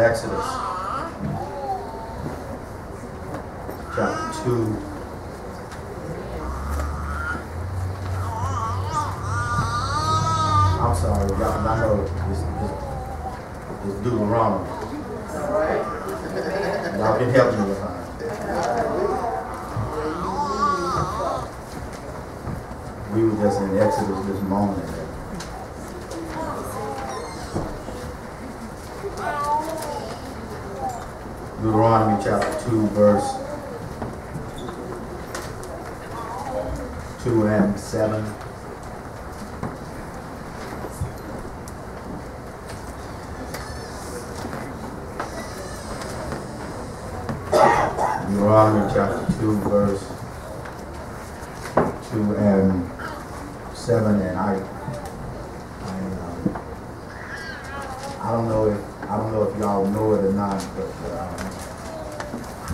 Exodus chapter 2. I'm sorry, y'all. I know it's Deutomoney. Y'all can help me with that. We were just in Exodus this morning. Deuteronomy chapter 2, verse 2 and 7. Deuteronomy chapter 2, verse 2 and 7, and I don't know if y'all know it or not, but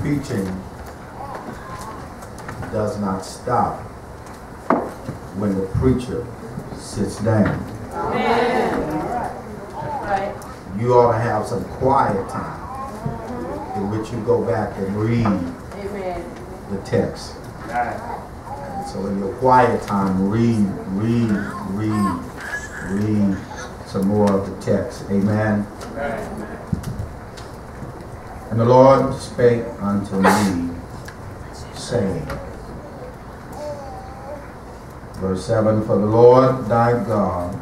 preaching does not stop when the preacher sits down. Amen. Right. You ought to have some quiet time in which you go back and read the text. And so in your quiet time, read some more of the text. Amen. And the Lord spake unto me, saying, verse 7, for the Lord thy God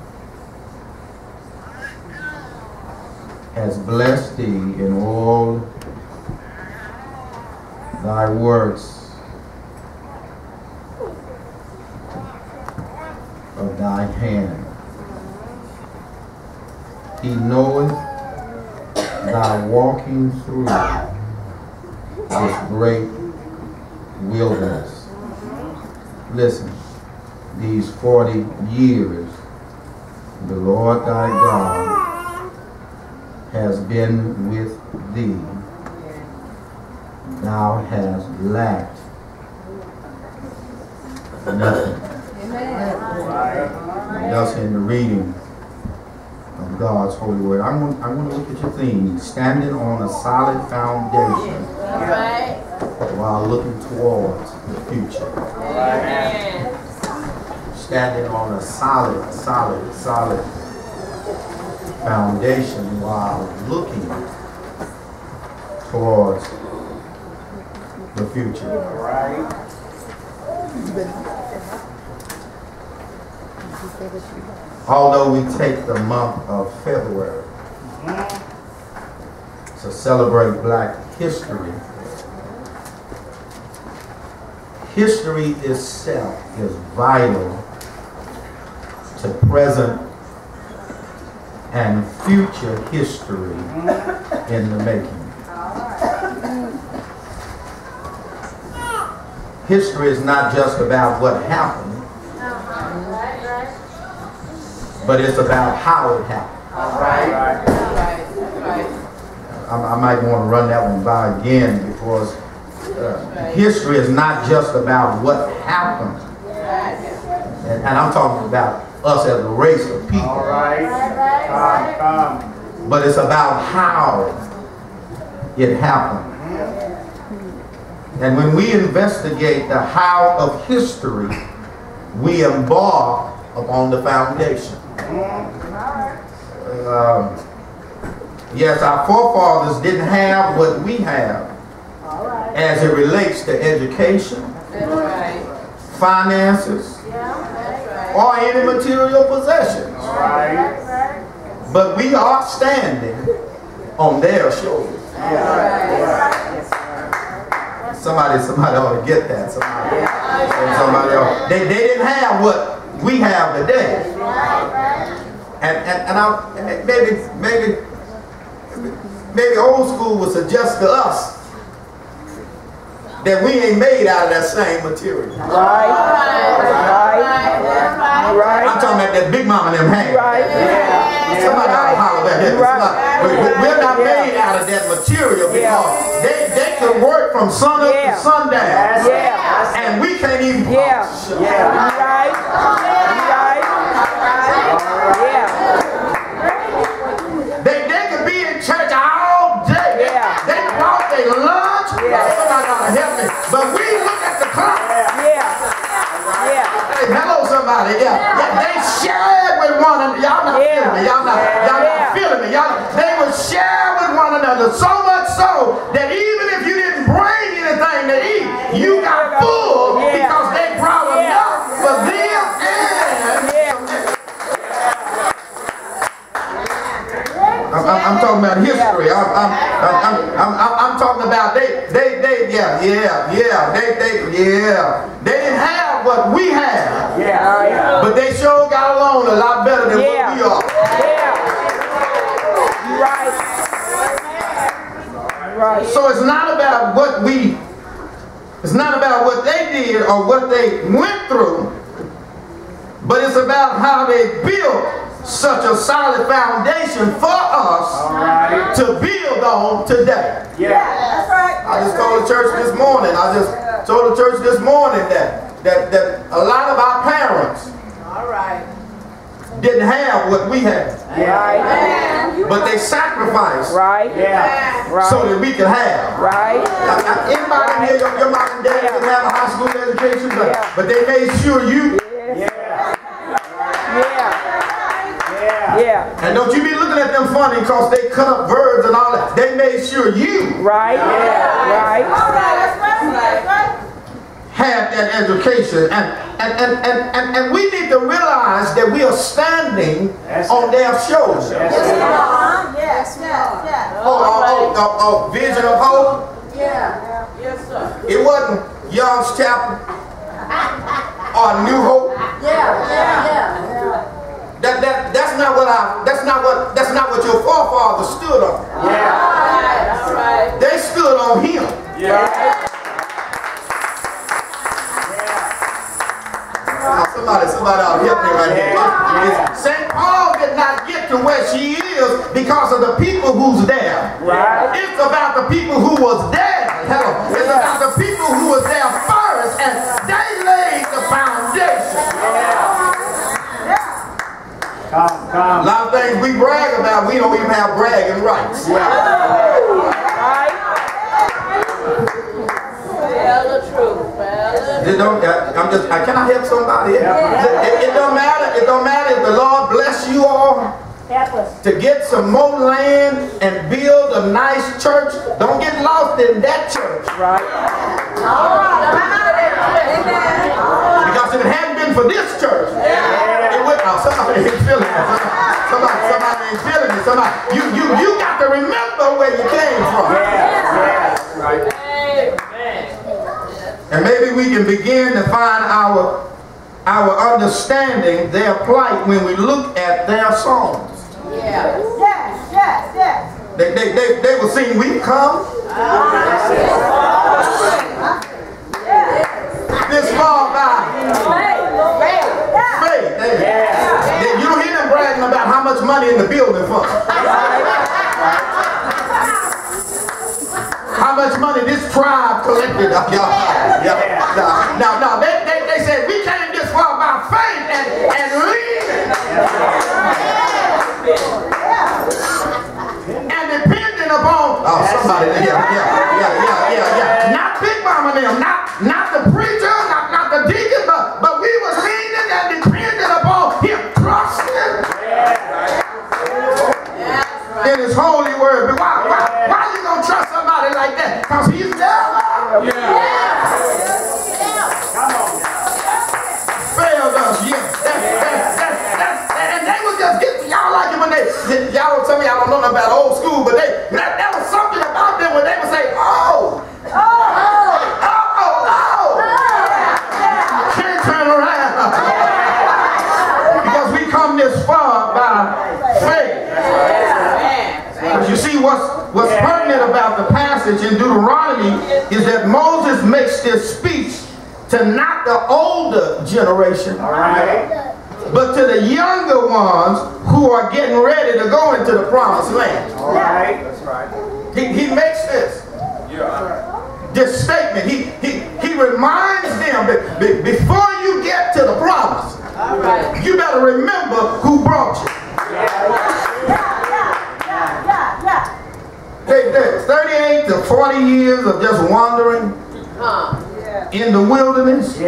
has blessed thee in all thy works of thy hand. He knoweth thy walking through this great wilderness. Listen, these 40 years the Lord thy God has been with thee. Thou hast lacked nothing. And thus in the reading of God's holy word, I want to look at your theme, standing on a solid foundation while looking towards the future. Standing on a solid foundation while looking towards the future. Although we take the month of February to celebrate Black history, history itself is vital to present and future history in the making. History is not just about what happened, but it's about how it happened. I might want to run that one by again, because history is not just about what happened. And I'm talking about us as a race of people. But it's about how it happened. And when we investigate the how of history, we embark upon the foundation. Yes, our forefathers didn't have what we have as it relates to education, finances, or any material possessions. But we are standing on their shoulders. Somebody ought to get that. Somebody ought. They didn't have what we have today. And maybe old school would suggest to us that we ain't made out of that same material. Right. I'm talking about that Big Mama and them hands. Somebody ought to holler back here. We're not made out of that material, because they can work from sun up to sundown, and we can't even polish. They could be in church all But we look at the clock. Hey, hello, somebody. They shared with one another. Y'all not feeling me. Y'all not feeling me. They would share with one another, so much so that even if you didn't bring anything to eat, you got full because they brought enough for them and I'm talking about history. I'm talking about they didn't have what we have. But they sure got along a lot better than what we are. Right. So it's not about what they did or what they went through, but it's about how they built such a solid foundation for us to build on today. That's right. I just told the church this morning. That a lot of our parents didn't have what we had. But they sacrificed so that we could have. Anybody here, your mom and dad didn't have a high school education, but they made sure you. And don't you be looking at them funny because they cut up verbs and all that. They made sure you had that education. And we need to realize that we are standing on their shoulders. Vision of hope? Yes, sir. It wasn't Young's Chapel or New Hope. That's not what your forefathers stood on. They stood on him. Somebody ought to help me right here. St. Paul did not get to where she is because of the people who's there. It's about the people who was there. It's about the people who was there first, and they laid the foundation. A lot of things we brag about, we don't even have bragging rights. Can I help somebody? It don't matter. It don't matter if the Lord bless you all to get some more land and build a nice church. Don't get lost in that church. Because if it hadn't been for this church, it would. Somebody ain't feeling it. Somebody ain't feeling it. You got to remember where you came from. And maybe we can begin to find our understanding their plight when we look at their songs. They will sing, "We come this far by faith." You don't hear them bragging about how much money in the building fund. How much money this tribe collected. Now, they said we came this far by faith and leaning. And depending upon somebody. Not Big Mama them, not the preacher, not the deacon, but we was leaning and depending upon him, trusting in his holy word. But why you gonna trust somebody like that? Because he's never failed us yet. And they was just getting, y'all like it when y'all don't tell me y'all don't know nothing about old school, but there was something about them when they would say, can't turn around. Because we come this far by faith. But you see, what's pertinent about the passage in Deuteronomy is that Moses makes this speech to not the older generation, but to the younger ones who are getting ready to go into the promised land. That's right. He makes this statement. He reminds them that before you get to the promise, you better remember who brought you. 38 to 40 years of just wandering. in the wilderness,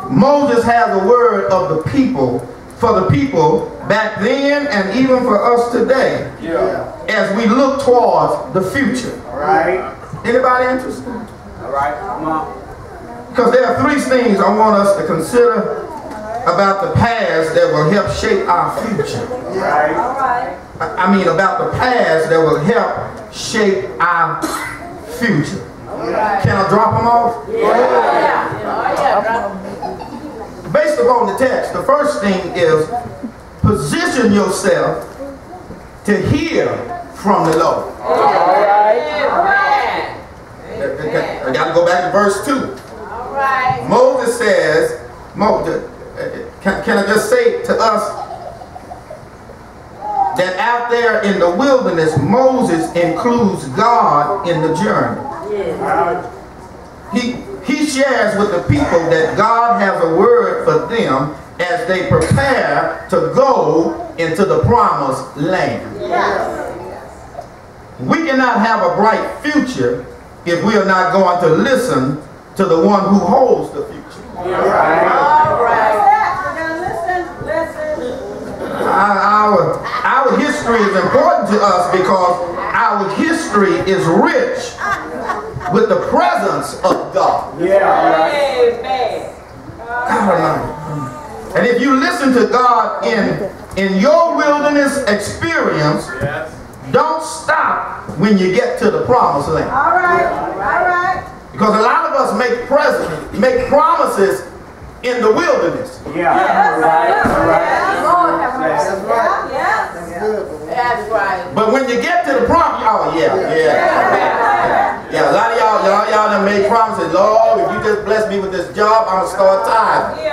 Moses has a word of the people, for the people back then and even for us today, as we look towards the future. Anybody interested? Come on. Because there are three things I want us to consider about the past that will help shape our future. I mean about the past that will help shape our future. Can I drop them off? Based upon the text, the first thing is position yourself to hear from the Lord. I got to go back to verse 2. Moses says, can I just say to us that out there in the wilderness, Moses includes God in the journey. He shares with the people that God has a word for them as they prepare to go into the promised land. We cannot have a bright future if we are not going to listen to the one who holds the future. Our history is important to us because our history is rich with the presence of God. And if you listen to God in your wilderness experience, don't stop when you get to the promised land. Because a lot of us make promises in the wilderness. But when you get to the promise, a lot of y'all done made promises. Lord, if you just bless me with this job, I'm gonna start tithing.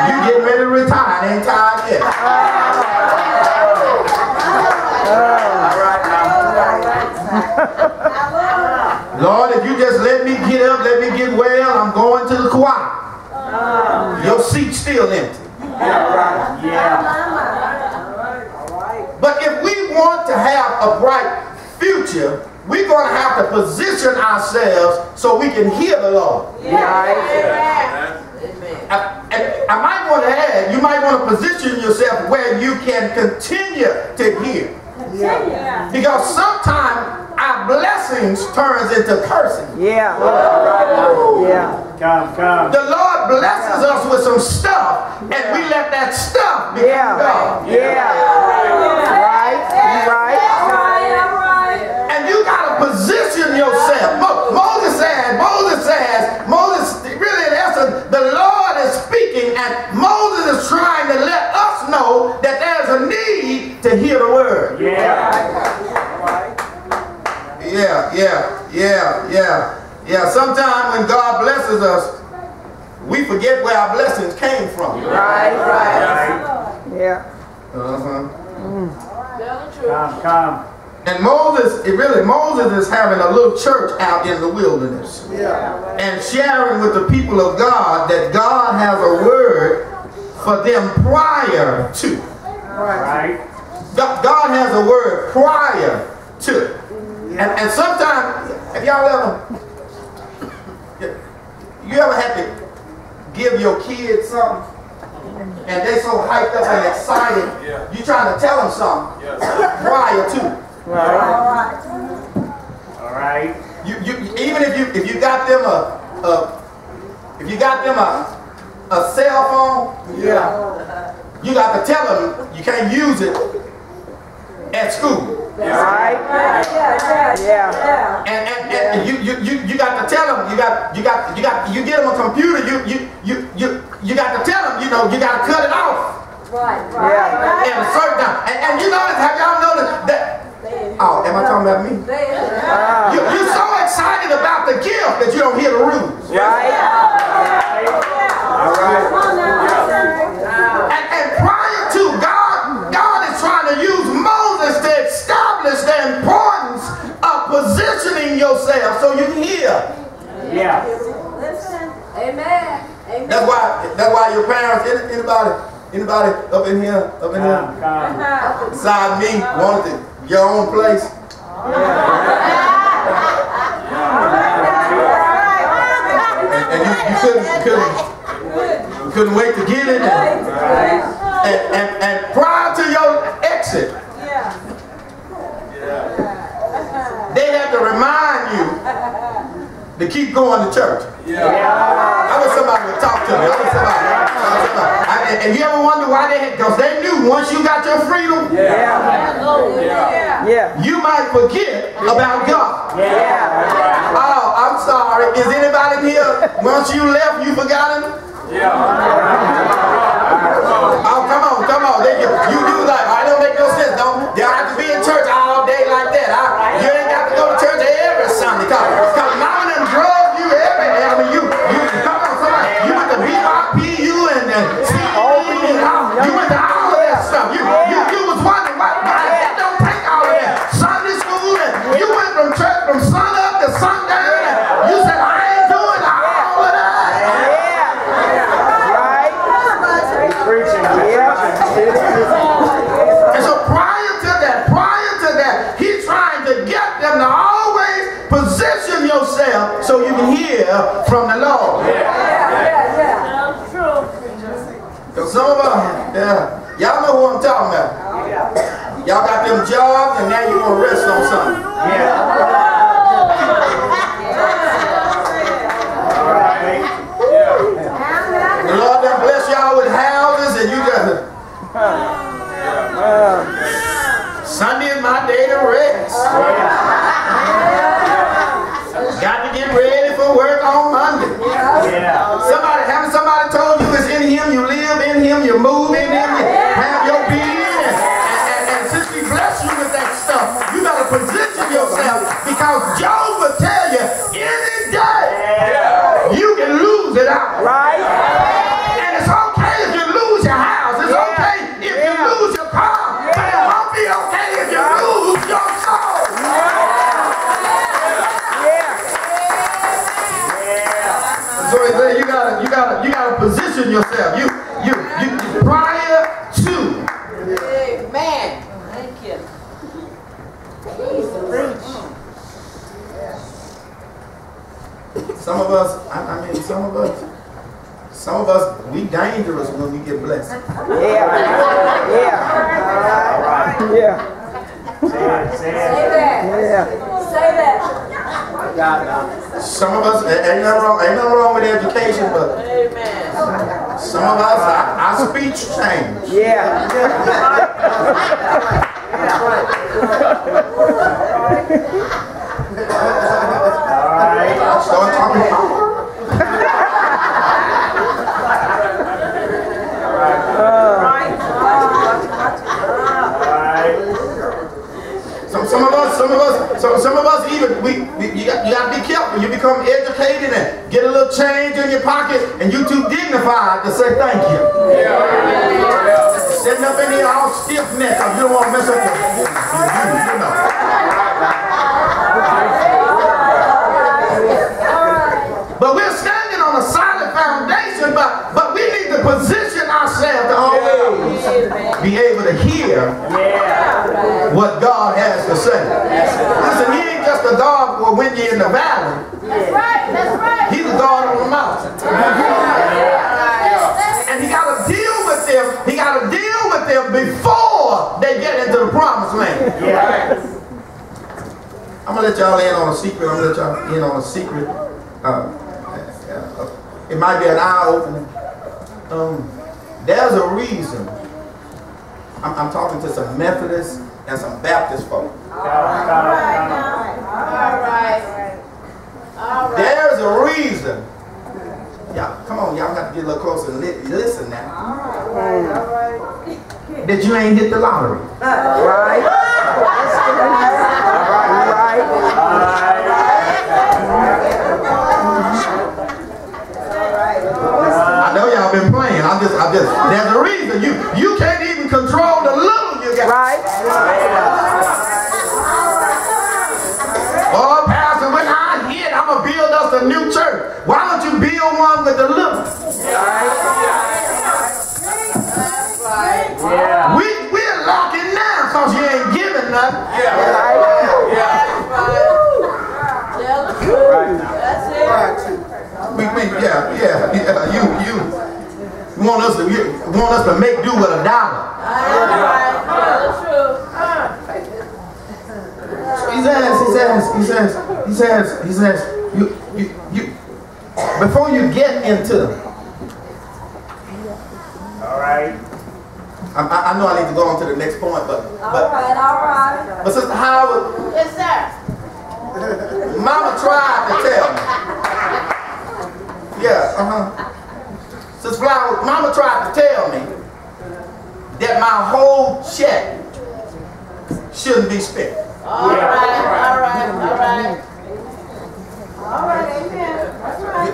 You getting ready to retire, ain't tired yet. Lord, if you just let me get up, let me get well, I'm going to the choir. Your seat's still empty. But if we want to have a bright future, we're going to have to position ourselves so we can hear the Lord. I might want to add, you might want to position yourself where you can continue to hear. Because sometimes our blessings turns into cursing. The Lord blesses us with some stuff, and we let that stuff become God. And you got to position yourself. Moses really in essence, the Lord is speaking, and Moses is trying to let us know that there's a need to hear the word. Sometimes when God blesses us, we forget where our blessings came from. And Moses is having a little church out in the wilderness. And sharing with the people of God that God has a word for them prior to. God has a word prior to. And sometimes, have y'all ever had to give your kids something and they so hyped up and excited, you trying to tell them something prior to. Even if you got them a cell phone, you got to tell them you can't use it at school. And you got to tell them, you get them a computer, you got to tell them, you got to cut it off. And a certain time. And you notice, have y'all noticed that? Oh, am I talking about me? You're so excited about the gift that you don't hear the rules. And prior to, God is trying to use Moses to establish the importance of positioning yourself so you can hear. That's why your parents, anybody up in here, beside me, wanted your own place. couldn't wait to get in there. And prior to your exit, they have to remind you to keep going to church. I wish somebody would talk to me. And you ever wonder why they had, because they knew once you got your freedom, you might forget about God. Oh, I'm sorry. Is anybody here, once you left, you forgot him? Oh, come on. You do that. I don't make no sense. Don't. You have to be in church all day like that. You ain't got to go to church every Sunday. Because mama done drove you everywhere. I mean, you come on, somebody. You went to BYPU and CE and all. You went to all of that stuff. You was wondering why that don't take all of that. Sunday school, and you went from church from sun up to sundown. And you said, I ain't doing all of that. And so prior to that, he's trying to get them to always position yourself so you can hear from the Lord. Because some of us, y'all know who I'm talking about. Y'all got them jobs and now you want to rest on something. The Lord done bless y'all with houses and you just Sunday is my day to rest. Got to get ready for work on Monday. Haven't somebody told you it's in him you live, in him you move, in him you have your being, and since we bless you with that stuff, you got to position yourself, because Job will tell you any day you can lose it out. Right? And it's okay if you lose your house. It's okay if you lose your car. But it won't be okay if you lose your soul. So you gotta position yourself. You prior to. Amen. Thank you. Some of us, we dangerous when we get blessed. Say that. Some of us, ain't nothing wrong with education, but some of us, our speech changed. Start talking. Some of us even, you got to be careful. You become educated and get a little change in your pocket and you too dignified to say thank you. Sitting up in here all stiff-necked because you don't want to mess up your, you know. But we're standing on a solid foundation, but we need to position ourselves to always be able to hear what God has to say. Listen, he ain't just a God for when you're in the valley. That's right. He's a God on the mountain. And he got to deal with them. He got to deal with them before they get into the promised land. I'm going to let y'all in on a secret. It might be an eye-opener. There's a reason. I'm talking to some Methodists and some Baptist folk. All right. There's a reason. Y'all, come on, y'all have to get a little closer and listen now. All right. That you ain't hit the lottery. Right. I know y'all been playing. I'm just. There's a reason. You can't even control the little you got. Right. Oh, Pastor, when I hit, I'm gonna build us a new church. Why don't you build one with the little? We're locking now because you ain't giving nothing. Tell the truth. That's it. You want us to make do with $1. He says, you before you get into. All right. I know I need to go on to the next point, but All right. But Sister Howard, Yes, sir. Mama tried to tell me. Sister Flower, Mama tried to tell me that my whole check shouldn't be spent. All right. Amen. That's right.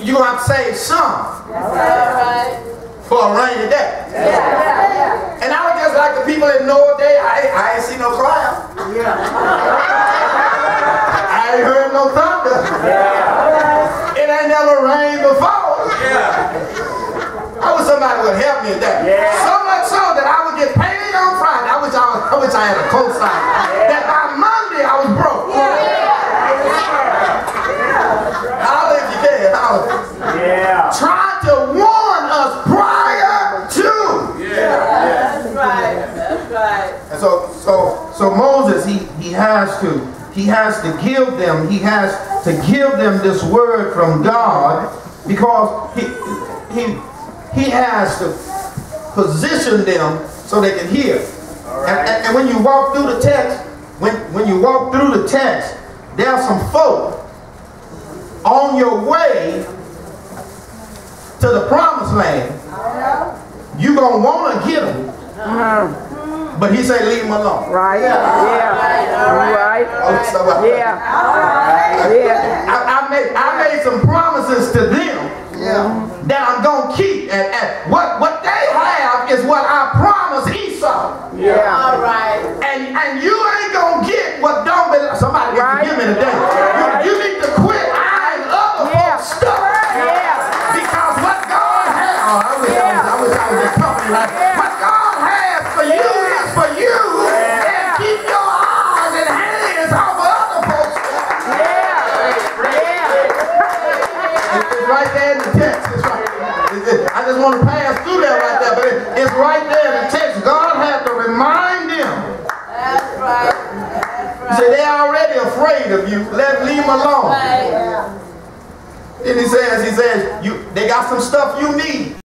You're going to have to save some All right. for a rainy day. Yeah. And I was just like the people in Noah Day. I ain't seen no cloud. I ain't heard no thunder. It ain't never rained before. I wish somebody would help me with that. So much so that I would get paid on Friday. I wish I had a cosign. That by Monday I was broke. Holler if you can. Holler. Try to warn us prior to. That's right. And so Moses, he has to give them this word from God, because he has to position them so they can hear. And when you walk through the text, when you walk through the text, there are some folk on your way to the promised land. You're going to want to get them. But he said, leave them alone. Right. I made some promises to them that I'm going to keep. And what they have is what I promised Esau. All right. And you ain't going to get what don't belong. Somebody can give me today. You need to quit eyeing other folks' stuff. Because what God has, I wish I was just talking like what God has for you is for you. And keep your eyes and hands off of other folks' stuff. It's right there in the text. It's right. I just want to pass through that right there, but it's right there in the text. God had to remind them. That's right. He said, they're already afraid of you. Leave them alone. Right. And he says, they got some stuff you need.